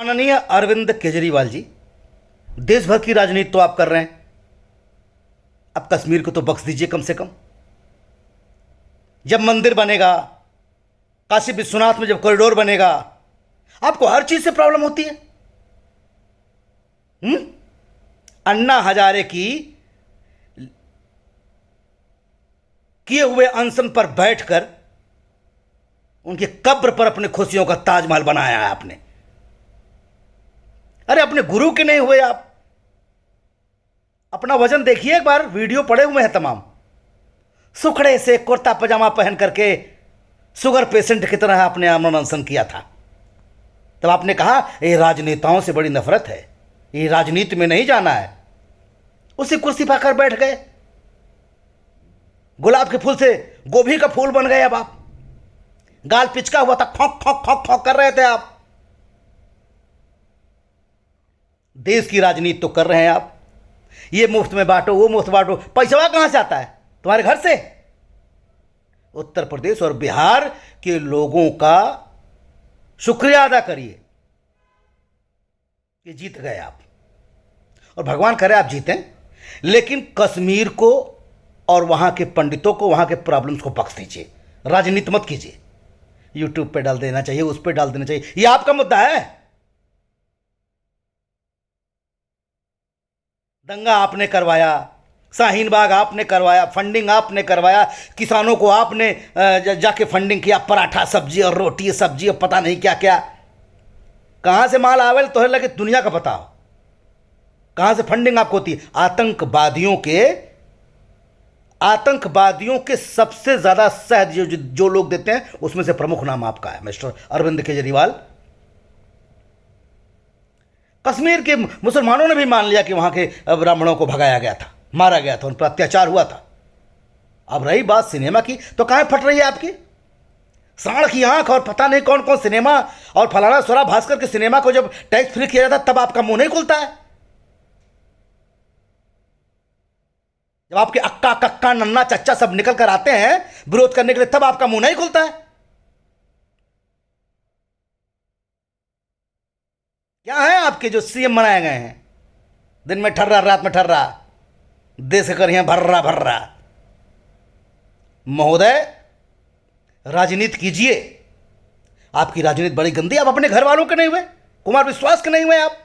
माननीय अरविंद केजरीवाल जी, देश भर की राजनीति तो आप कर रहे हैं, अब कश्मीर को तो बख्श दीजिए कम से कम। जब मंदिर बनेगा, काशी विश्वनाथ में जब कॉरिडोर बनेगा, आपको हर चीज से प्रॉब्लम होती है। अन्ना हजारे की किए हुए अनशन पर बैठकर उनकी कब्र पर अपने खुशियों का ताजमहल बनाया है आपने। अरे अपने गुरु के नहीं हुए आप? अपना वजन देखिए एक बार, वीडियो पड़े हुए हैं तमाम। सुखड़े से कुर्ता पजामा पहन करके शुगर पेशेंट की तरह आपने आमरण अनशन किया था। तब आपने कहा ये राजनेताओं से बड़ी नफरत है, ये राजनीति में नहीं जाना है। उसी कुर्सी पर आकर बैठ गए, गुलाब के फूल से गोभी का फूल बन गए। अब आप गाल पिचका हुआ था, खौंक खौंक खौंक खौंक कर रहे थे आप। देश की राजनीति तो कर रहे हैं आप, ये मुफ्त में बांटो, वो मुफ्त बांटो। पैसा कहां से आता है? तुम्हारे घर से। उत्तर प्रदेश और बिहार के लोगों का शुक्रिया अदा करिए कि जीत गए आप, और भगवान करे आप जीतें, लेकिन कश्मीर को और वहां के पंडितों को, वहां के प्रॉब्लम्स को बख्श दीजिए। राजनीति मत कीजिए। यूट्यूब पे डाल देना चाहिए, उस पे डाल देना चाहिए, ये आपका मुद्दा है। दंगा आपने करवाया, शाहीन बाग आपने करवाया, फंडिंग आपने करवाया, किसानों को आपने जाके फंडिंग किया, पराठा सब्जी और रोटी सब्जी और पता नहीं क्या क्या। कहां से माल आवेल तो लगे दुनिया का पता हो, कहां से फंडिंग आपको होती है। आतंकवादियों के सबसे ज्यादा शहद जो लोग देते हैं, उसमें से प्रमुख नाम आपका है, मिस्टर अरविंद केजरीवाल। कश्मीर के मुसलमानों ने भी मान लिया कि वहां के ब्राह्मणों को भगाया गया था, मारा गया था, उन पर अत्याचार हुआ था। अब रही बात सिनेमा की, तो कहां फट रही है आपकी साढ़ की आंख और पता नहीं कौन कौन सिनेमा और फलाना स्वरा भास्कर के सिनेमा को जब टैक्स फ्री किया जाता तब आपका मुंह नहीं खुलता है। जब आपके अक्का कक्का नन्ना चच्चा सब निकल कर आते हैं विरोध करने के लिए, तब आपका मुंह नहीं खुलता है। क्या है आपके जो सीएम बनाए गए हैं, दिन में ठर्रा रात में ठर्रा, देश कर यहां भर्रा भर्रा। महोदय राजनीति कीजिए, आपकी राजनीति बड़ी गंदी। आप अपने घर वालों के नहीं हुए, कुमार विश्वास के नहीं हुए, आप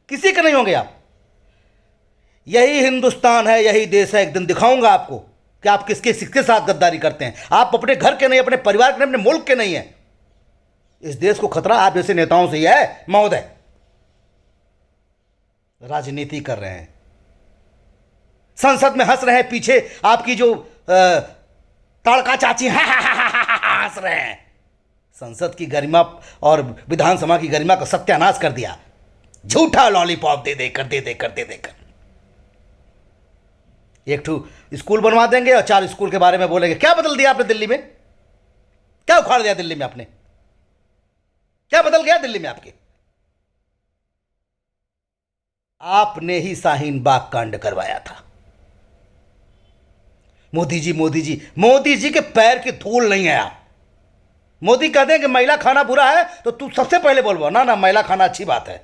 किसी के नहीं होंगे। आप यही हिंदुस्तान है, यही देश है। एक दिन दिखाऊंगा आपको कि आप किसके साथ गद्दारी करते हैं। आप अपने घर के नहीं, अपने परिवार के नहीं, अपने मुल्क के नहीं है। इस देश को खतरा आप जैसे नेताओं से ही है। महोदय राजनीति कर रहे हैं, संसद में हंस रहे हैं, पीछे आपकी जो तड़का चाची हंस रहे हैं। संसद की गरिमा और विधानसभा की गरिमा का सत्यानाश कर दिया, झूठा लॉलीपॉप दे देकर। एक ठू स्कूल बनवा देंगे और 4 स्कूल के बारे में बोलेंगे। क्या बदल दिया आपने दिल्ली में? क्या उखाड़ दिया दिल्ली में आपने? क्या बदल गया दिल्ली में आपके? आपने ही शाहीन बाग कांड करवाया था। मोदी जी के पैर की धूल नहीं है आप। मोदी कहते हैं कि महिला खाना बुरा है, तो तू सबसे पहले बोलबो ना महिला खाना अच्छी बात है।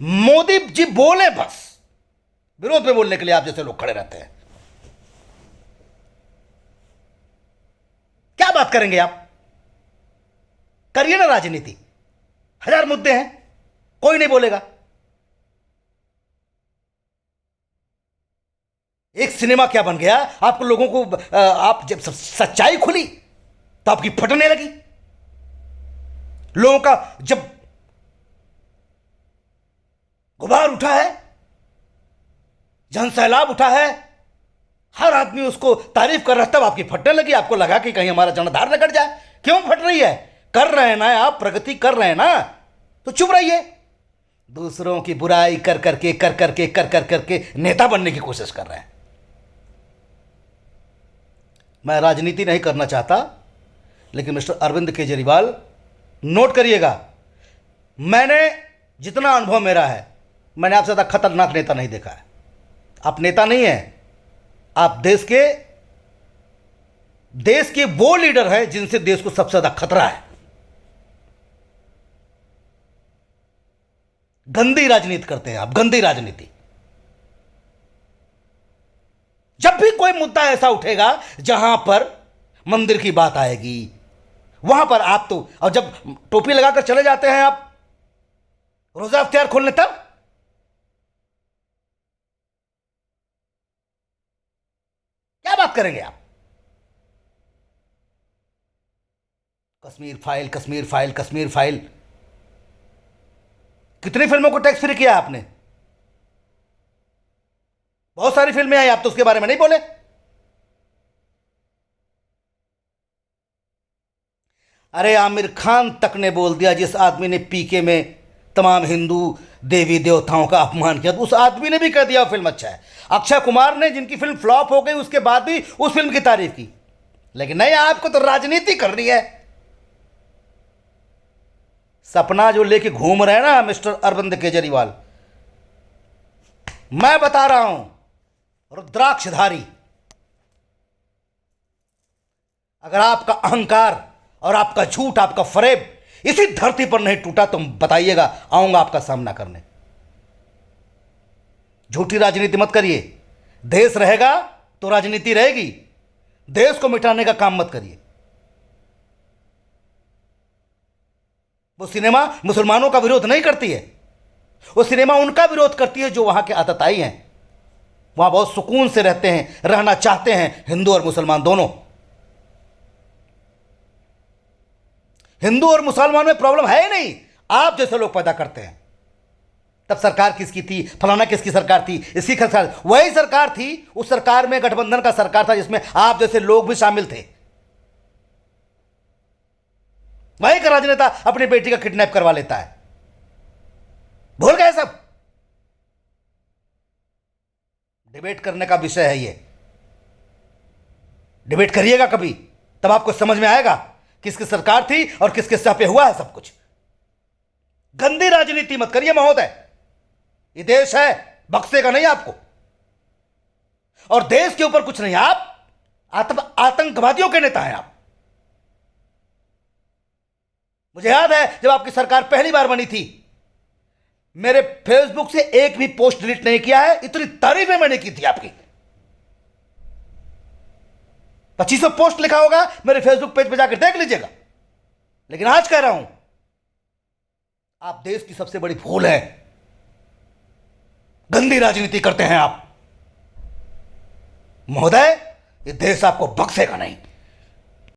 मोदी जी बोले बस, विरोध में बोलने के लिए आप जैसे लोग खड़े रहते हैं। क्या बात करेंगे आप? करिए ना राजनीति, 1000 मुद्दे हैं, कोई नहीं बोलेगा। एक सिनेमा क्या बन गया, आपको लोगों को आप जब सच्चाई खुली तो आपकी फटने लगी। लोगों का जब गुबार उठा है, जन सैलाब उठा है, हर आदमी उसको तारीफ कर रहा है, तब आपकी फटने लगी। आपको लगा कि कहीं हमारा जनाधार न कट जाए। क्यों फट रही है? कर रहे हैं ना आप, प्रगति कर रहे हैं ना, तो चुप रहिए। दूसरों की बुराई कर करके नेता बनने की कोशिश कर रहे हैं। मैं राजनीति नहीं करना चाहता, लेकिन मिस्टर अरविंद केजरीवाल नोट करिएगा, मैंने जितना अनुभव मेरा है, मैंने आपसे ज़्यादा खतरनाक नेता नहीं देखा है। आप नेता नहीं हैं, आप देश के वो लीडर हैं जिनसे देश को सबसे ज़्यादा खतरा है। गंदी राजनीति करते हैं आप, गंदी राजनीति। जब भी कोई मुद्दा ऐसा उठेगा जहां पर मंदिर की बात आएगी, वहां पर आप तो, और जब टोपी लगाकर चले जाते हैं आप रोजा इफ्तियार खोलने, तब क्या बात करेंगे आप? Kashmir file, Kashmir file, Kashmir file. कितनी फिल्मों को टैक्स फ्री किया आपने? बहुत सारी फिल्में आई, आप तो उसके बारे में नहीं बोले। अरे आमिर खान तक ने बोल दिया, जिस आदमी ने पीके में तमाम हिंदू देवी देवताओं का अपमान किया, तो उस आदमी ने भी कह दिया फिल्म अच्छा है। अक्षय कुमार ने, जिनकी फिल्म फ्लॉप हो गई, उसके बाद भी उस फिल्म की तारीफ की। लेकिन नहीं, आपको तो राजनीति करनी है। सपना जो लेके घूम रहे हैं ना मिस्टर अरविंद केजरीवाल, मैं बता रहा हूं, रुद्राक्षधारी, अगर आपका अहंकार और आपका झूठ, आपका फरेब इसी धरती पर नहीं टूटा तो बताइएगा, आऊंगा आपका सामना करने। झूठी राजनीति मत करिए। देश रहेगा तो राजनीति रहेगी। देश को मिटाने का काम मत करिए। वो सिनेमा मुसलमानों का विरोध नहीं करती है, वो सिनेमा उनका विरोध करती है जो वहां के आतताई हैं, वहां बहुत सुकून से रहते हैं, रहना चाहते हैं, हिंदू और मुसलमान दोनों। हिंदू और मुसलमान में प्रॉब्लम है ही नहीं, आप जैसे लोग पैदा करते हैं। तब सरकार किसकी थी, फलाना किसकी सरकार थी, इसकी सरकार, वही सरकार थी। उस सरकार में गठबंधन का सरकार था, जिसमें आप जैसे लोग भी शामिल थे। वही का राजनेता अपनी बेटी का किडनैप करवा लेता है। भूल गए सब? डिबेट करने का विषय है ये। डिबेट करिएगा कभी, तब आपको समझ में आएगा किसकी सरकार थी और किसके सर पे हुआ है सब कुछ। गंदी राजनीति मत करिए महोदय। ये देश है, बख्शेगा नहीं आपको। और देश के ऊपर कुछ नहीं, आप आतंकवादियों के नेता हैं आप। मुझे याद है जब आपकी सरकार पहली बार बनी थी, मेरे फेसबुक से एक भी पोस्ट डिलीट नहीं किया है, इतनी तारीफें मैंने की थी आपकी। 2500 पोस्ट लिखा होगा मेरे फेसबुक पेज पे जाकर देख लीजिएगा। लेकिन आज कह रहा हूं, आप देश की सबसे बड़ी भूल है, गंदी राजनीति करते हैं आप महोदय। ये देश आपको बख्शेगा नहीं।